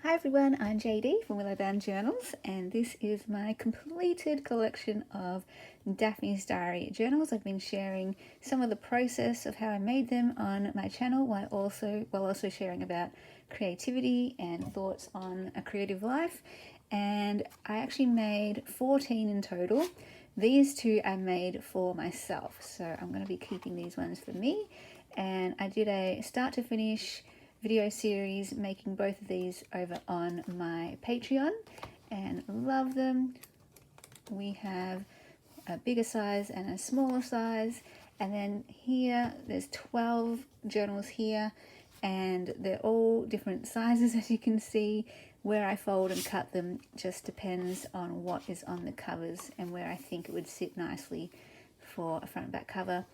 Hi everyone, I'm JD from Willowbound Journals, and this is my completed collection of Daphne's Diary journals. I've been sharing some of the process of how I made them on my channel while also sharing about creativity and thoughts on a creative life. And I actually made 14 in total. These two I made for myself, so I'm going to be keeping these ones for me. And I did a start to finish video series making both of these over on my Patreon and love them. We have a bigger size and a smaller size, and then here there's 12 journals here, and they're all different sizes. As you can see, where I fold and cut them just depends on what is on the covers and where I think it would sit nicely for a front and back cover.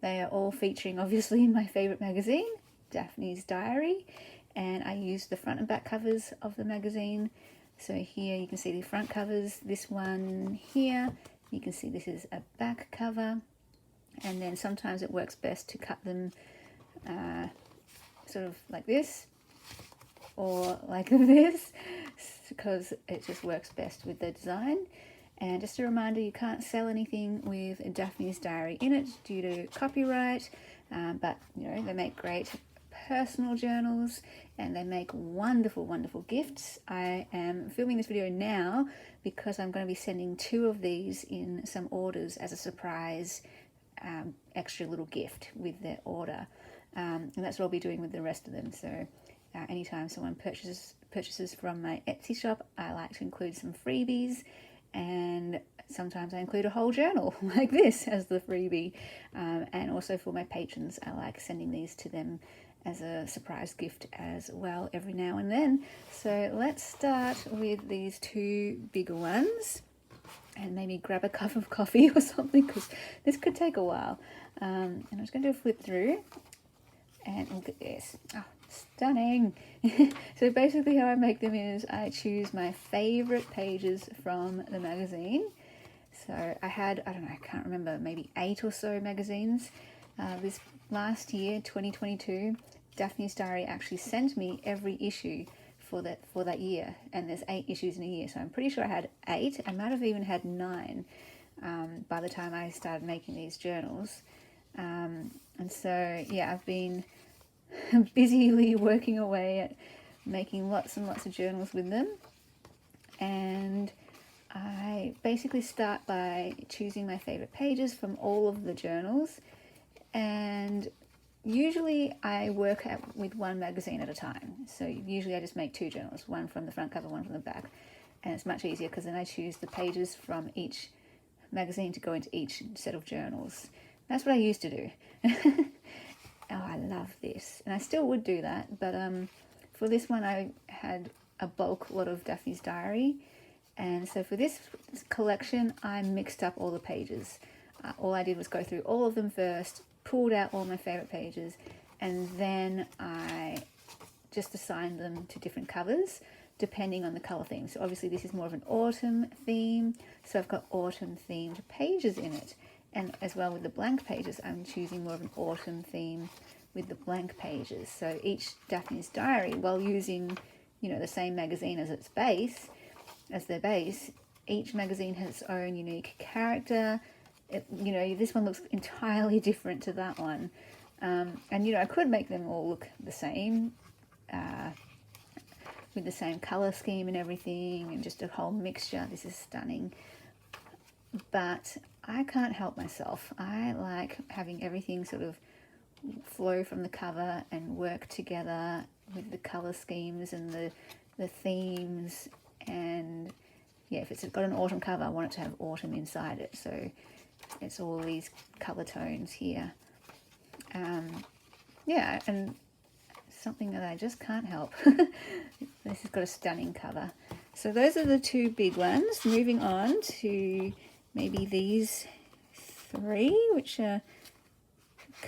They are all featuring obviously my favorite magazine, Daphne's Diary, and I used the front and back covers of the magazine. So here you can see the front covers. This one here, you can see this is a back cover, and then sometimes it works best to cut them sort of like this or like this, because it just works best with the design. And just a reminder, you can't sell anything with Daphne's Diary in it due to copyright, but you know, they make great personal journals and they make wonderful gifts. I am filming this video now because I'm going to be sending 2 of these in some orders as a surprise extra little gift with their order, and that's what I'll be doing with the rest of them. So anytime someone purchases from my Etsy shop, I like to include some freebies, and sometimes I include a whole journal like this as the freebie, and also for my patrons I like sending these to them as a surprise gift as well every now and then. So let's start with these 2 bigger ones and maybe grab a cup of coffee or something, because this could take a while. And I'm just going to do a flip through and look at this. Oh, stunning. So basically how I make them is I choose my favorite pages from the magazine. So I had, I don't know, I can't remember, maybe 8 or so magazines. This last year, 2022, Daphne's Diary actually sent me every issue for that year, and there's 8 issues in a year, so I'm pretty sure I had 8. I might have even had 9 by the time I started making these journals. And so yeah, I've been busily working away at making lots and lots of journals with them, and I basically start by choosing my favorite pages from all of the journals, and usually I work with one magazine at a time. So usually I just make 2 journals, one from the front cover, one from the back, and it's much easier because then I choose the pages from each magazine to go into each set of journals. That's what I used to do. Oh, I love this, and I still would do that, but for this one I had a bulk lot of Daphne's Diary, and so for this collection I mixed up all the pages. All I did was go through all of them first, pulled out all my favorite pages, and then I just assigned them to different covers depending on the color theme. So obviously this is more of an autumn theme, so I've got autumn themed pages in it. And as well with the blank pages, I'm choosing more of an autumn theme with the blank pages. So each Daphne's Diary, while using, you know, the same magazine as its base, as their base, each magazine has its own unique character. You know, this one looks entirely different to that one. And, you know, I could make them all look the same, with the same color scheme and everything, and just a whole mixture. This is stunning. But I can't help myself. I like having everything sort of flow from the cover and work together with the color schemes and the themes. And yeah, if it's got an autumn cover, I want it to have autumn inside it. So it's all these color tones here. Yeah, and something that I just can't help. This has got a stunning cover. So those are the 2 big ones. Moving on to maybe these 3, which are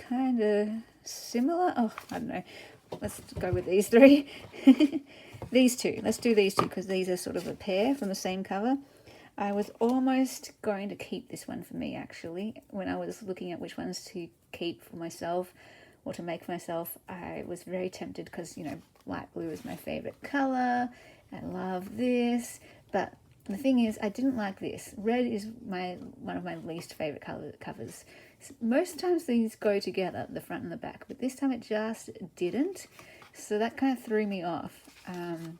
kind of similar. Oh, I don't know. Let's go with these 3. These 2. Let's do these 2 because these are sort of a pair from the same cover. I was almost going to keep this one for me, actually. When I was looking at which ones to keep for myself or to make for myself, I was very tempted because, you know, light blue is my favorite color, I love this, but the thing is, I didn't like this. Red is one of my least favorite covers. Most times these go together, the front and the back, but this time it just didn't. So that kind of threw me off. And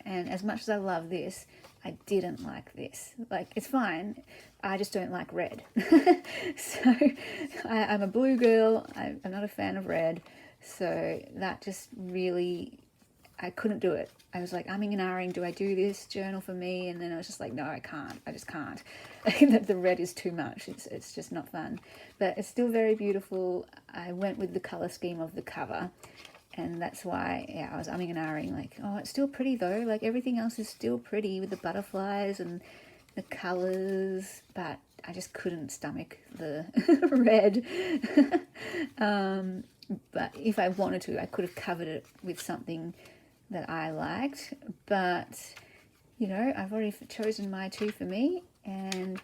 as much as I love this, I didn't like this. Like, it's fine, I just don't like red. So I'm a blue girl, I'm not a fan of red. So that just really, I couldn't do it. I was like, umming and ahhing, do I do this journal for me? And then I was just like, no, I can't. I just can't. The red is too much. It's just not fun. But it's still very beautiful. I went with the colour scheme of the cover. And that's why, yeah, I was umming and ahhing, like, oh, it's still pretty though. Like, everything else is still pretty with the butterflies and the colours. But I just couldn't stomach the red. But if I wanted to, I could have covered it with something that I liked, but you know, I've already chosen my two for me, and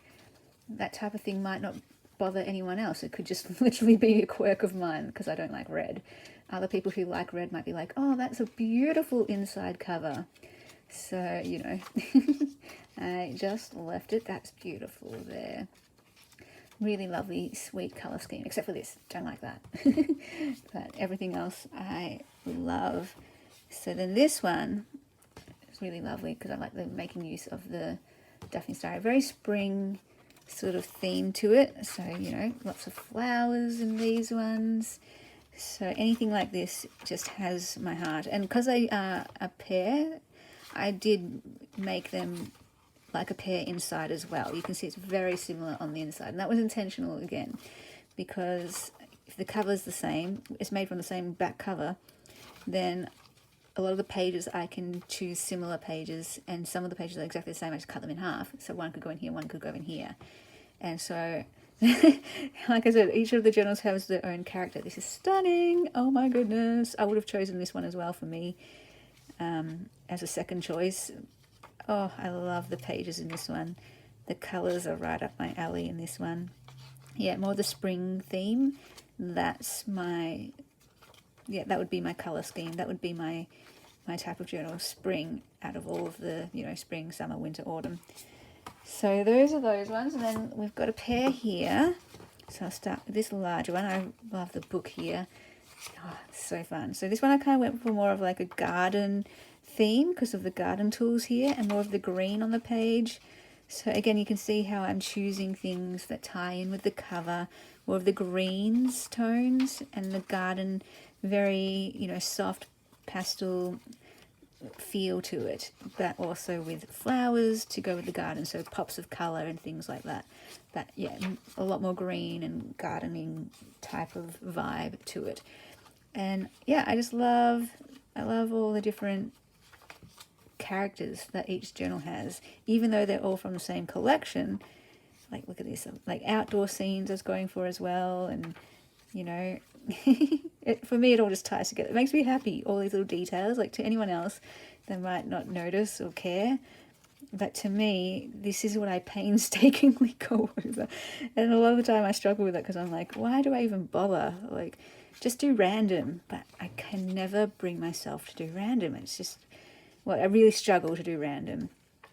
that type of thing might not bother anyone else. It could just literally be a quirk of mine because I don't like red. Other people who like red might be like, oh, that's a beautiful inside cover. So, you know, I just left it. That's beautiful there. Really lovely, sweet colour scheme, except for this. Don't like that. But everything else I love. So then this one is really lovely because I like the making use of the Daphne's Diary. Very spring sort of theme to it. So, you know, lots of flowers in these ones. So anything like this just has my heart. And because they are a pair, I did make them like a pair inside as well. You can see it's very similar on the inside. And that was intentional again, because if the cover's the same, it's made from the same back cover, then a lot of the pages I can choose similar pages, and some of the pages are exactly the same. I just cut them in half, so one could go in here, one could go in here. And so like I said, each of the journals has their own character. This is stunning. Oh my goodness, I would have chosen this one as well for me, as a second choice. Oh, I love the pages in this one. The colors are right up my alley in this one. Yeah, more the spring theme. That's my, yeah, that would be my color scheme. That would be my type of journal, spring, out of all of the, you know, spring, summer, winter, autumn. So those are those ones. And then we've got a pair here. So I'll start with this larger one. I love the book here. Oh, it's so fun. So this one I kind of went for more of like a garden theme because of the garden tools here, and more of the green on the page. So again, you can see how I'm choosing things that tie in with the cover, more of the greens tones, and the garden, very, you know, soft pastel feel to it, but also with flowers to go with the garden, so pops of color and things like that. But yeah, a lot more green and gardening type of vibe to it. And yeah, I love all the different characters that each journal has, even though they're all from the same collection. Like, look at this, like outdoor scenes I was going for as well, and you know, for me it all just ties together. It makes me happy, all these little details. Like, to anyone else, they might not notice or care, but to me, this is what I painstakingly go over. And a lot of the time I struggle with it because I'm like, why do I even bother? Like, just do random. But I can never bring myself to do random. It's just, well, I really struggle to do random.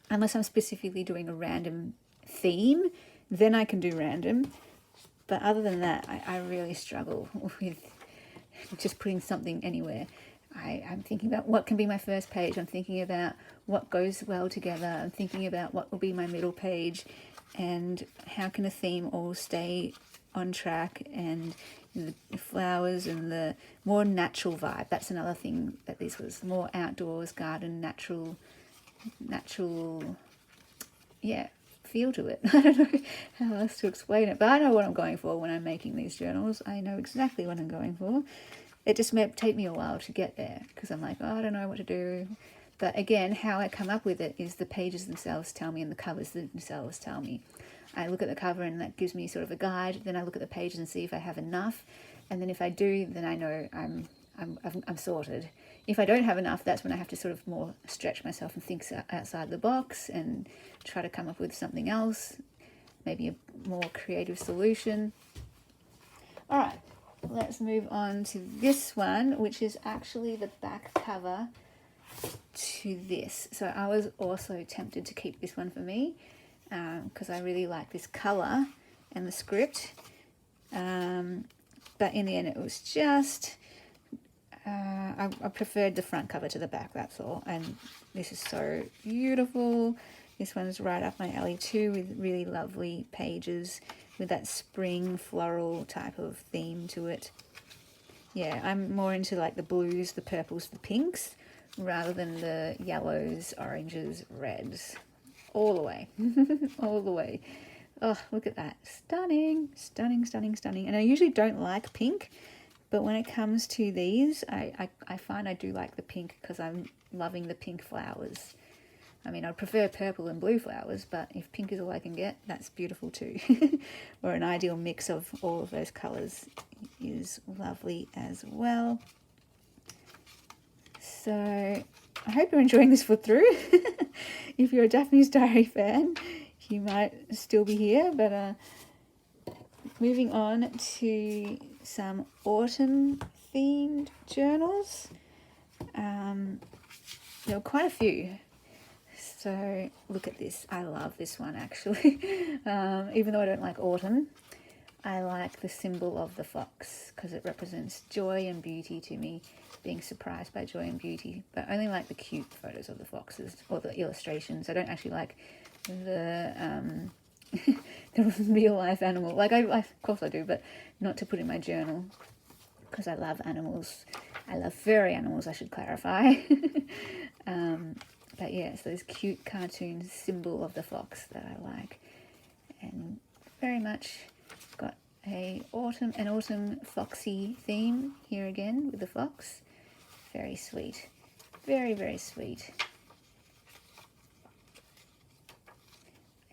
Unless I'm specifically doing a random theme, then I can do random. But other than that, I really struggle with just putting something anywhere. I'm thinking about what can be my first page. I'm thinking about what goes well together. I'm thinking about what will be my middle page, and how can a theme all stay on track, and the flowers and the more natural vibe. That's another thing that this was, more outdoors, garden, natural, yeah, feel to it. I don't know how else to explain it, but I know what I'm going for when I'm making these journals. I know exactly what I'm going for. It just may take me a while to get there because I'm like, oh, I don't know what to do. But again, how I come up with it is the pages themselves tell me, and the covers themselves tell me. I look at the cover and that gives me sort of a guide. Then I look at the pages and see if I have enough. And then if I do, then I know I'm sorted. If I don't have enough, that's when I have to sort of more stretch myself and think outside the box and try to come up with something else, maybe a more creative solution. All right, let's move on to this one, which is actually the back cover to this. So I was also tempted to keep this one for me because I really like this colour and the script. But in the end it was just, I preferred the front cover to the back, that's all. And this is so beautiful. This one's right up my alley too, with really lovely pages with that spring floral type of theme to it. Yeah, I'm more into like the blues, the purples, the pinks, rather than the yellows, oranges, reds. All the way. All the way. Oh, look at that. Stunning, stunning, stunning, stunning. And I usually don't like pink, but when it comes to these, I find I do like the pink because I'm loving the pink flowers. I mean, I'd prefer purple and blue flowers, but if pink is all I can get, that's beautiful too. Or an ideal mix of all of those colours is lovely as well. So I hope you're enjoying this flip through. If you're a Daphne's Diary fan, you might still be here, but moving on to some autumn themed journals. There were quite a few. So look at this. I love this one actually. Even though I don't like autumn, I like the symbol of the fox because it represents joy and beauty to me, being surprised by joy and beauty. But I only like the cute photos of the foxes or the illustrations. I don't actually like the the real life animal. Like of course I do, but not to put in my journal because I love animals. I love furry animals, I should clarify. But yeah, it's those cute cartoon symbol of the fox that I like, and very much got an autumn foxy theme here again with the fox. Very sweet, very, very sweet.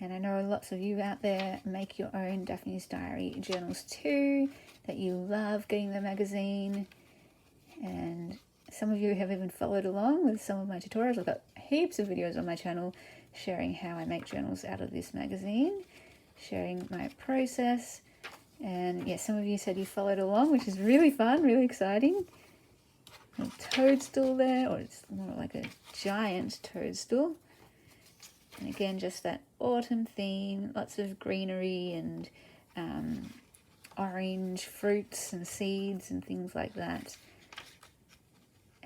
And I know lots of you out there make your own Daphne's Diary journals too, that you love getting the magazine, and some of you have even followed along with some of my tutorials. I've got heaps of videos on my channel sharing how I make journals out of this magazine, sharing my process. And yeah, some of you said you followed along, which is really fun, really exciting. A toadstool there, or it's more like a giant toadstool. And again, just that autumn theme, lots of greenery and orange fruits and seeds and things like that.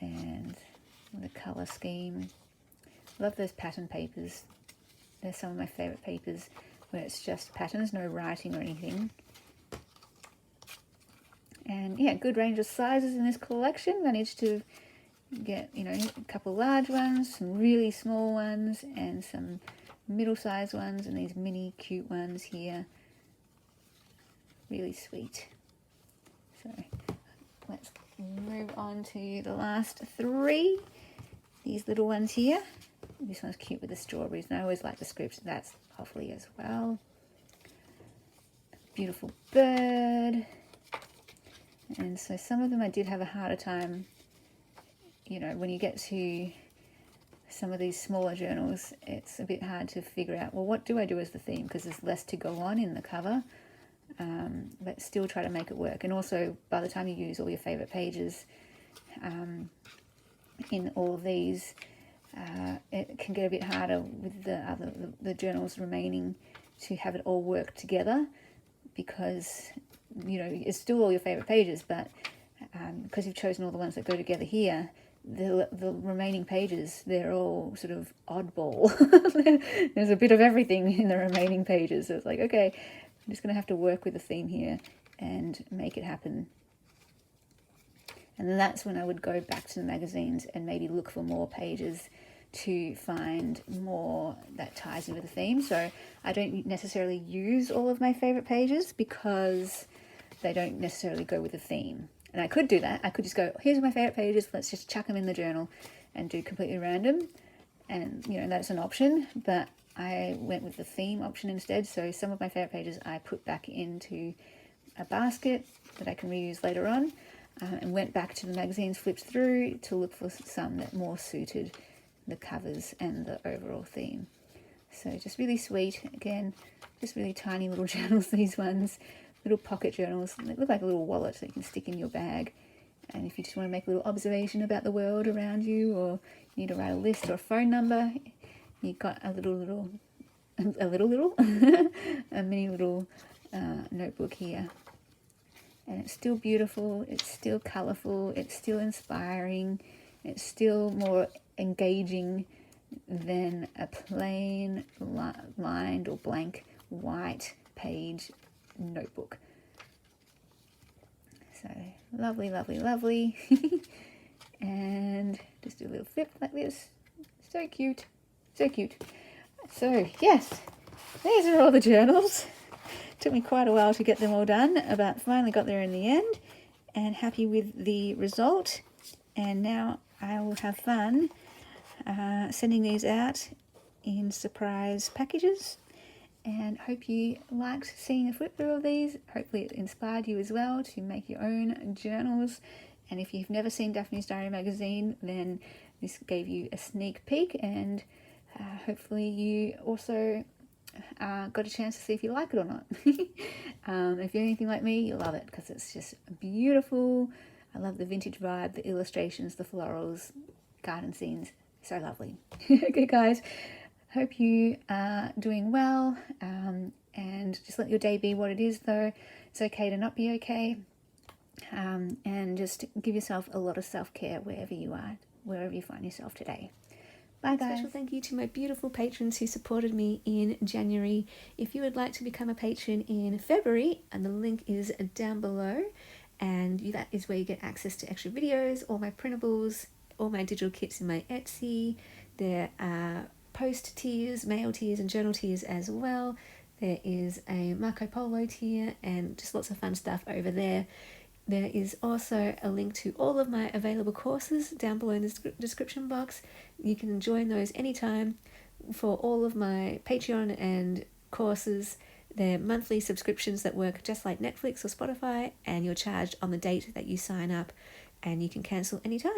And the colour scheme. Love those pattern papers. They're some of my favourite papers where it's just patterns, no writing or anything. And yeah, good range of sizes in this collection. Managed to get, a couple large ones, some really small ones, and some middle-sized ones, and these mini cute ones here. Really sweet. So let's move on to the last three. These little ones here. This one's cute with the strawberries, and I always like the script. That's lovely as well. Beautiful bird. And so some of them I did have a harder time, when you get to some of these smaller journals, it's a bit hard to figure out, well, what do I do as the theme? Because there's less to go on in the cover. But still try to make it work. And also, by the time you use all your favourite pages in all of these, it can get a bit harder with the journals remaining to have it all work together, because it's still all your favourite pages, but because you've chosen all the ones that go together here, the remaining pages, they're all sort of oddball. There's a bit of everything in the remaining pages, so it's like, okay, I'm just going to have to work with the theme here and make it happen. And then that's when I would go back to the magazines and maybe look for more pages to find more that ties in with the theme. So I don't necessarily use all of my favourite pages because they don't necessarily go with the theme. And I could do that. I could just go, here's my favourite pages, let's just chuck them in the journal and do completely random. And, that's an option. But I went with the theme option instead. So some of my favourite pages I put back into a basket that I can reuse later on, and went back to the magazines, flipped through to look for some that more suited the covers and the overall theme. So just really sweet. Again, just really tiny little journals, these ones. Little pocket journals. They look like a little wallet that you can stick in your bag. And if you just want to make a little observation about the world around you, or you need to write a list or a phone number, you've got a a mini little notebook here. And it's still beautiful, it's still colourful, it's still inspiring, it's still more engaging than a plain lined or blank white page notebook. So lovely, lovely, lovely. And just do a little flip like this. So cute, so cute. So yes, these are all the journals. Took me quite a while to get them all done, but finally got there in the end, and happy with the result. And now I will have fun sending these out in surprise packages, and hope you liked seeing a flip through of these. Hopefully it inspired you as well to make your own journals. And if you've never seen Daphne's Diary magazine, then this gave you a sneak peek, and hopefully you also got a chance to see if you like it or not. If you're anything like me, you'll love it because it's just beautiful. I love the vintage vibe, the illustrations, the florals, garden scenes. So lovely. Okay, guys, hope you are doing well, and just let your day be what it is, though. It's okay to not be okay, and just give yourself a lot of self-care wherever you are, wherever you find yourself today. Bye, guys. Special thank you to my beautiful patrons who supported me in January. If you would like to become a patron in February, and the link is down below, and that is where you get access to extra videos, all my printables, all my digital kits in my Etsy. There are post tiers, mail tiers, and journal tiers as well. There is a Marco Polo tier and just lots of fun stuff over there. There is also a link to all of my available courses down below in the description box. You can join those anytime for all of my Patreon and courses. They're monthly subscriptions that work just like Netflix or Spotify, and you're charged on the date that you sign up, and you can cancel anytime.